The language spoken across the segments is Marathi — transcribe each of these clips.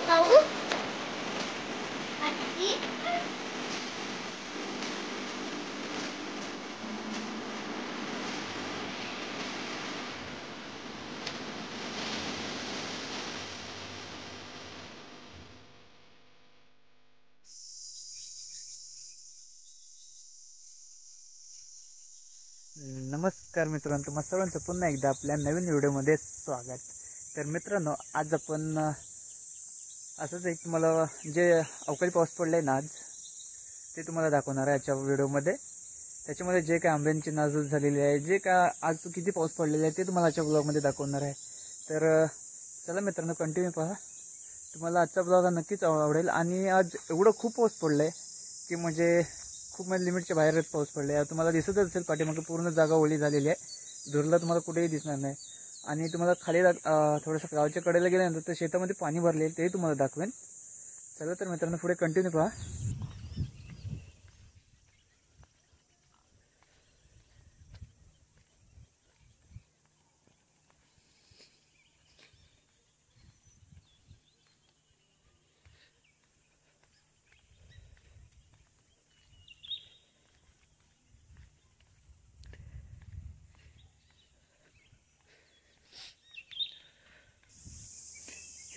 पाहू आजी. नमस्कार मित्रांनो, तुम्हाला सर्वांचं पुन्हा एकदा आपल्या नवीन व्हिडिओमध्ये स्वागत. तर मित्रांनो, आज आपण असंच एक तुम्हाला जे अवकाळी पाऊस पडला आहे ना आज, ते तुम्हाला दाखवणार आहे आजच्या व्हिडिओमध्ये. त्याच्यामध्ये जे काय आंब्यांची नाजूक झालेली आहे, जे काय आज किती पाऊस पडलेला आहे, ते तुम्हाला आजच्या ब्लॉगमध्ये दाखवणार आहे. तर चला मित्रांनो, कंटिन्यू पहा. तुम्हाला आजचा ब्लॉग नक्कीच आवडेल. आणि आज एवढं खूप पाऊस पडलं आहे की म्हणजे खूप लिमिटच्या बाहेरच पाऊस पडला आहे. तुम्हाला दिसतच असेल पाठीमागे पूर्ण जागा ओली झालेली आहे. दूरला तुम्हाला कुठेही दिसणार नाही. आणि तुम्हाला खाली थोडंसं गावच्या कडेला गेल्यानंतर तर शेतामध्ये पाणी भरले, तेही तुम्हाला दाखवेन. चला तर मित्रांनो, पुढे कंटिन्यू पहा.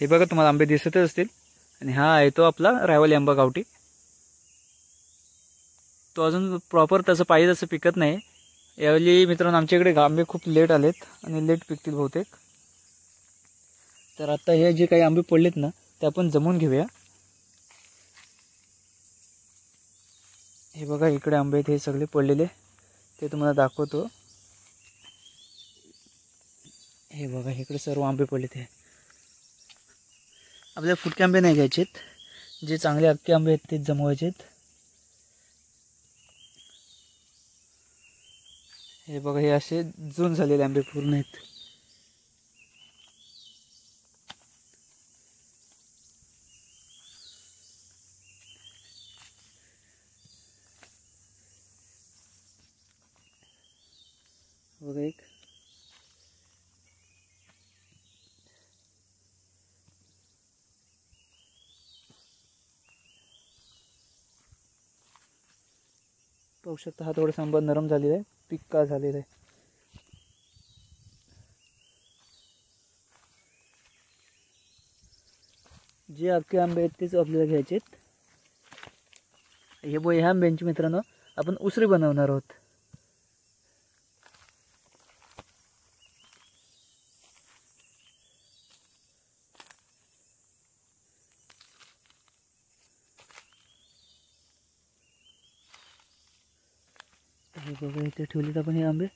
हे बघा, तुम्हाला आंबे दिसतच असतील. आणि हा आहे तो आपला रायवली आंबा गावठी. तो अजून प्रॉपर तसं पाहिजे तसं पिकत नाही. यावेळी मित्रांनो आमच्याकडे आंबे खूप लेट आलेत आणि लेट पिकतील बहुतेक. तर आता हे जे काही आंबे पडलेत ना, ते आपण जमवून घेऊया. हे बघा, इकडे आंबे आहेत हे सगळे पडलेले, ते तुम्हाला दाखवतो. हे बघा, इकडे सर्व आंबे पडलेत. हे आपल्याला फुटके आंबे नाही घ्यायचेत, जे चांगले अख्खे आंबे आहेत तेच जमवायचेत. हे बघा, हे असे जून झालेले आंबे पूर्ण आहेत. बघा एक, पाहू शकता हा थोडासा आंबा नरम झालेला आहे, पिक्का झालेला आहे. जे अख्खे आंबे आहेत तेच आपल्याला घ्यायचेत. ह्या आंब्यांची मित्रांनो आपण उसरी बनवणार आहोत. हे बघा, इथे ठेवलेत आपण हे आंबे.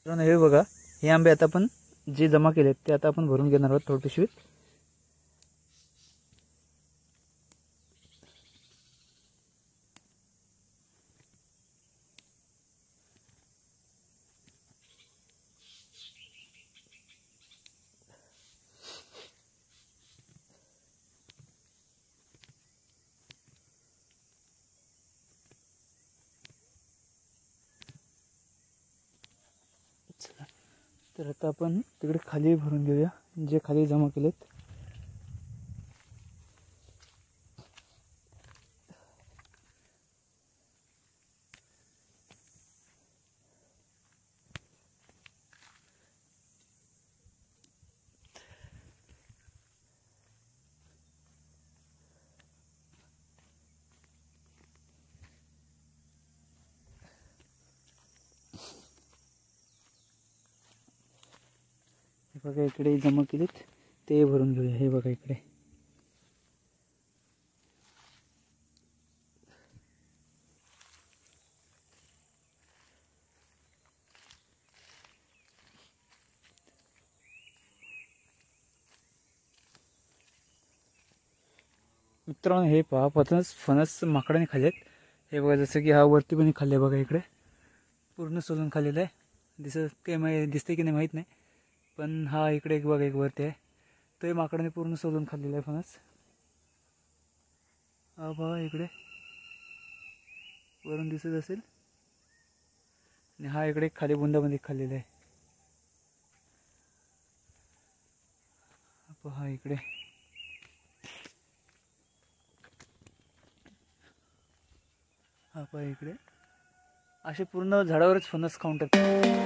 हे बघा, हे आंबे आता आपण जे जमा केलेत ते आता आपण भरून घेणार आहोत थोडं पिशवीत. तर आता आपण तिकडे खाली भरून घेऊया, जे खाली जमा केलेत. हे बघा, इकडे जमा केलेत ते भरून घेऊया. हे बघा इकडे. मित्रांनो, हे पहा, फणस माकडाने खाल्लेत. हे बघा, जसं की हा वरती पण खाल्ले बघा, इकडे पूर्ण सोलून खाल्लेलं आहे. दिसते की नाही माहीत नाही, पण हा इकडे एक बघा, एक वरती आहे, तो माकडाने पूर्ण सोलून खाल्लेला आहे फणस. हा बघा इकडे. वरून दिसत असेल. आणि हा इकडे खाली बुंदाबुंदी खाल्लेला आहे. पहा इकडे हा पहा इकडे असे पूर्ण झाडावरच फणस खाऊन टाकतात.